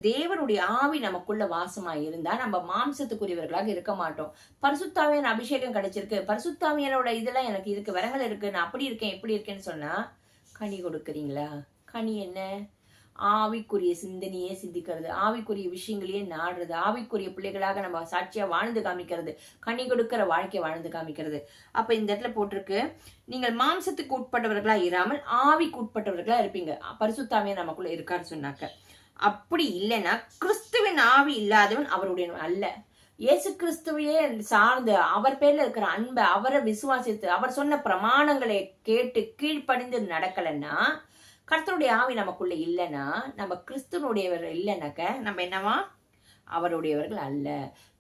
தேவனுடைய ஆவி நமக்குள்ள வாசமா இருந்தா நம்ம மாம்சத்துக்குரியவர்களாக இருக்க மாட்டோம். பரிசுத்தாவியான அபிஷேகம் கிடைச்சிருக்கு, பரிசுத்தாவியனோட இதெல்லாம் எனக்கு இருக்கு, வரங்கள் இருக்கு, நான் அப்படி இருக்கேன் இப்படி இருக்கேன்னு சொன்னா கனி கொடுக்குறீங்களா? கனி என்ன? ஆவிக்குரிய சிந்தனையே சிந்திக்கிறது, ஆவிக்குரிய விஷயங்களையே நாடுறது, ஆவிக்குரிய பிள்ளைகளாக நம்ம சாட்சியா வாழ்ந்து காமிக்கிறது, கனி கொடுக்கிற வாழ்க்கை வாழ்ந்து காமிக்கிறது. அப்ப இந்த இடத்துல போட்டிருக்கு, நீங்கள் மாம்சத்துக்கு உட்பட்டவர்களா இராமல் ஆவிக்கு உட்பட்டவர்களா இருப்பீங்க. பரிசுத்தாவியா நமக்குள்ள இருக்கான்னு சொன்னாக்க, அப்படி இல்லைன்னா கிறிஸ்துவின் ஆவி இல்லாதவன் அவருடைய அல்ல. இயேசு கிறிஸ்துவையே சார்ந்து அவர் பேர்ல இருக்கிற அன்பை, அவரை விசுவாசித்து அவர் சொன்ன பிரமாணங்களை கேட்டு கீழ்ப்படிந்து நடக்கலன்னா, கர்த்தருடைய ஆவி நமக்குள்ள இல்லைன்னா, நம்ம கிறிஸ்துவனுடையவர் இல்லைனாக்க நம்ம என்னவா? அவருடையவர்கள் அல்ல.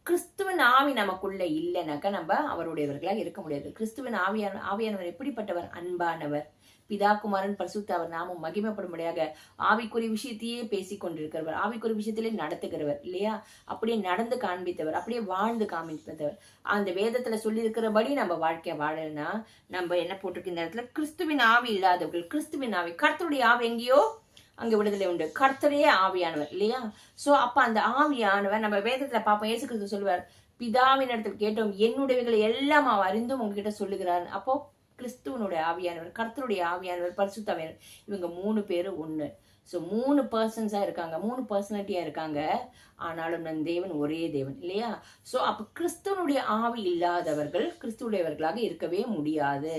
கிறிஸ்துவின் ஆவி நமக்குள்ள இல்லைனாக்க நம்ம அவருடையவர்களாக இருக்க முடியாது. கிறிஸ்துவின் ஆவியானவர் எப்படிப்பட்டவர்? அன்பானவர், பிதா குமாரன் பரிசுத்தவர் நாமும் மகிமைப்படும்படியாக ஆவிக்குரிய விஷயத்தையே பேசி கொண்டிருக்கிறவர், ஆவிக்குரிய விஷயத்திலே நடத்துகிறவர் இல்லையா? அப்படியே நடந்து காண்பித்தவர், அப்படியே வாழ்ந்து காண்பித்தவர். அந்த வேதத்துல சொல்லி இருக்கிறபடி நம்ம வாழ்க்கைய வாழனா நம்ம என்ன போட்டிருக்கு இந்த இடத்துல? கிறிஸ்துவின் ஆவி இல்லாதவர்கள், கிறிஸ்துவின் ஆவி, கர்த்தருடைய ஆவி எங்கேயோ அங்க விடுதலை உண்டு. கர்த்தரையே ஆவியானவர் இல்லையா? சோ அப்ப அந்த ஆவியானவர் நம்ம வேதத்துல பார்ப்போம். இயேசு கிறிஸ்து சொல்லுவார், பிதாவின் இடத்துல கேட்டோம், என்னுடையவைகளை எல்லாம் அவர் அறிந்தும் உங்ககிட்ட சொல்லுகிறார். அப்போ கிறிஸ்துவனுடைய ஆவியானவர், கர்த்தருடைய ஆவியானவர், பரிசுத்தாவியானவர், இவங்க 3 பேரும் ஒண்ணு. ஸோ 3 பர்சன்ஸா இருக்காங்க, 3 பர்சனாலிட்டியா இருக்காங்க. ஆனாலும் நம் தேவன் ஒரே தேவன் இல்லையா? சோ அப்ப கிறிஸ்துவனுடைய ஆவி இல்லாதவர்கள் கிறிஸ்துவனுடையவர்களாக இருக்கவே முடியாது.